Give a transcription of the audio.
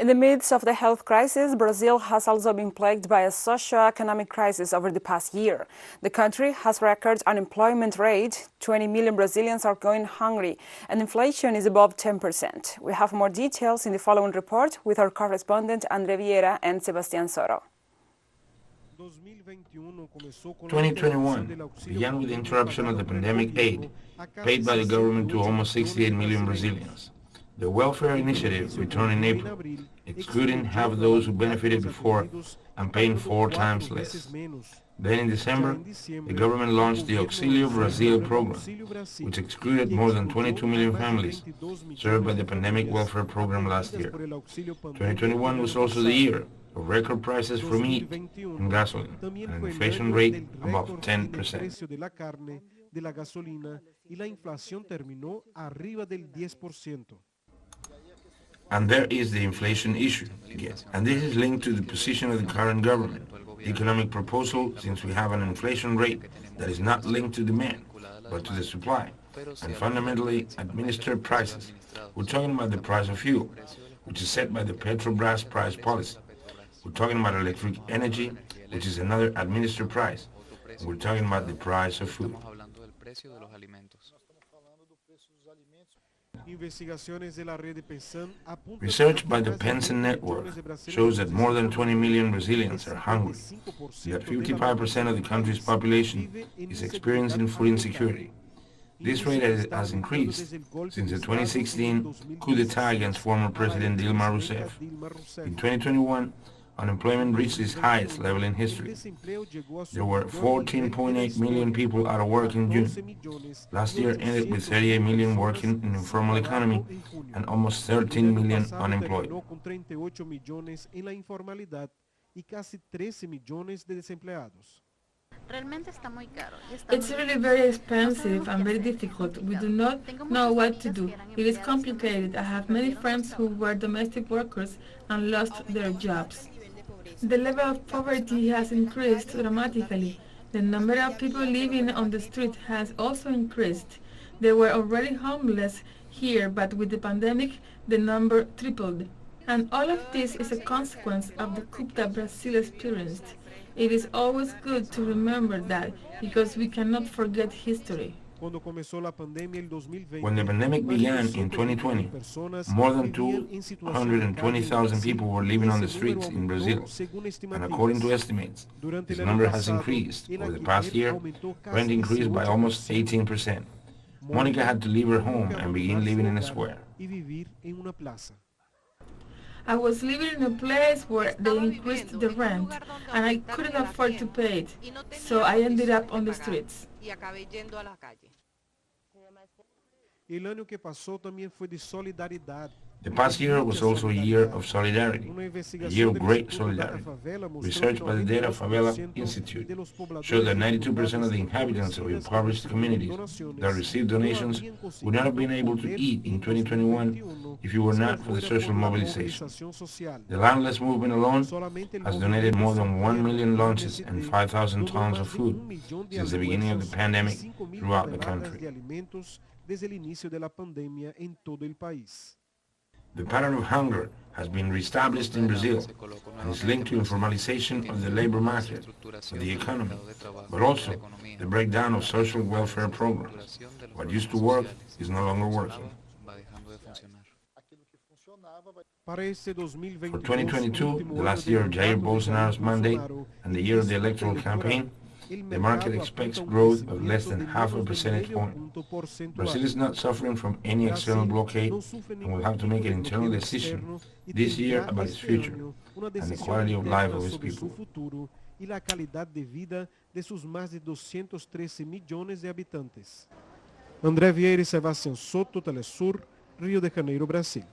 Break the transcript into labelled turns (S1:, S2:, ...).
S1: In the midst of the health crisis, Brazil has also been plagued by a socio-economic crisis over the past year. The country has record unemployment rate, 20 million Brazilians are going hungry, and inflation is above 10%. We have more details in the following report with our correspondent André Vieira and Sebastián Soto.
S2: 2021 began with the interruption of the pandemic aid paid by the government to almost 68 million Brazilians. The welfare initiative returned in April, excluding half those who benefited before and paying 4 times less. Then in December, the government launched the Auxílio Brasil program, which excluded more than 22 million families served by the pandemic welfare program last year. 2021 was also the year of record prices for meat and gasoline, and an inflation rate above 10%. And there is the inflation issue again. And this is linked to the position of the current government. The economic proposal, since we have an inflation rate that is not linked to demand, but to the supply, and fundamentally administered prices. We're talking about the price of fuel, which is set by the Petrobras price policy. We're talking about electric energy, which is another administered price. And we're talking about the price of food. Research by the Pension Network shows that more than 20 million Brazilians are hungry, and that 55% of the country's population is experiencing food insecurity. This rate has increased since the 2016 coup d'etat against former President Dilma Rousseff. In 2021, unemployment reached its highest level in history. There were 14.8 million people out of work in June. Last year ended with 38 million working in the informal economy and almost 13 million unemployed.
S3: It's really very expensive and very difficult. We do not know what to do. It is complicated. I have many friends who were domestic workers and lost their jobs. The level of poverty has increased dramatically. The number of people living on the street has also increased. They were already homeless here, but with the pandemic, the number tripled. And all of this is a consequence of the coup that Brazil experienced. It is always good to remember that, because we cannot forget history.
S2: When the pandemic began in 2020, more than 220,000 people were living on the streets in Brazil, and according to estimates, this number has increased. Over the past year, rent increased by almost 18%. Monica had to leave her home and begin living in a square.
S3: I was living in a place where they increased the rent, and I couldn't afford to pay it, so I ended up on the streets.
S2: The past year was also a year of solidarity, a year of great solidarity. Research by the Data Favela Institute showed that 92% of the inhabitants of impoverished communities that received donations would not have been able to eat in 2021 if it were not for the social mobilization. The Landless movement alone has donated more than 1 million lunches and 5,000 tons of food since the beginning of the pandemic throughout the country. The pattern of hunger has been reestablished in Brazil and is linked to informalization of the labor market, of the economy, but also the breakdown of social welfare programs. What used to work is no longer working. For 2022, the last year of Jair Bolsonaro's mandate and the year of the electoral campaign, the market expects growth of less than half a percentage point. Brazil is not suffering from any external blockade and will have to make an internal decision this year about its future and the quality of life of its people.
S4: André Vieira e Sebastián, Soto, teleSUR, Rio de Janeiro, Brasil.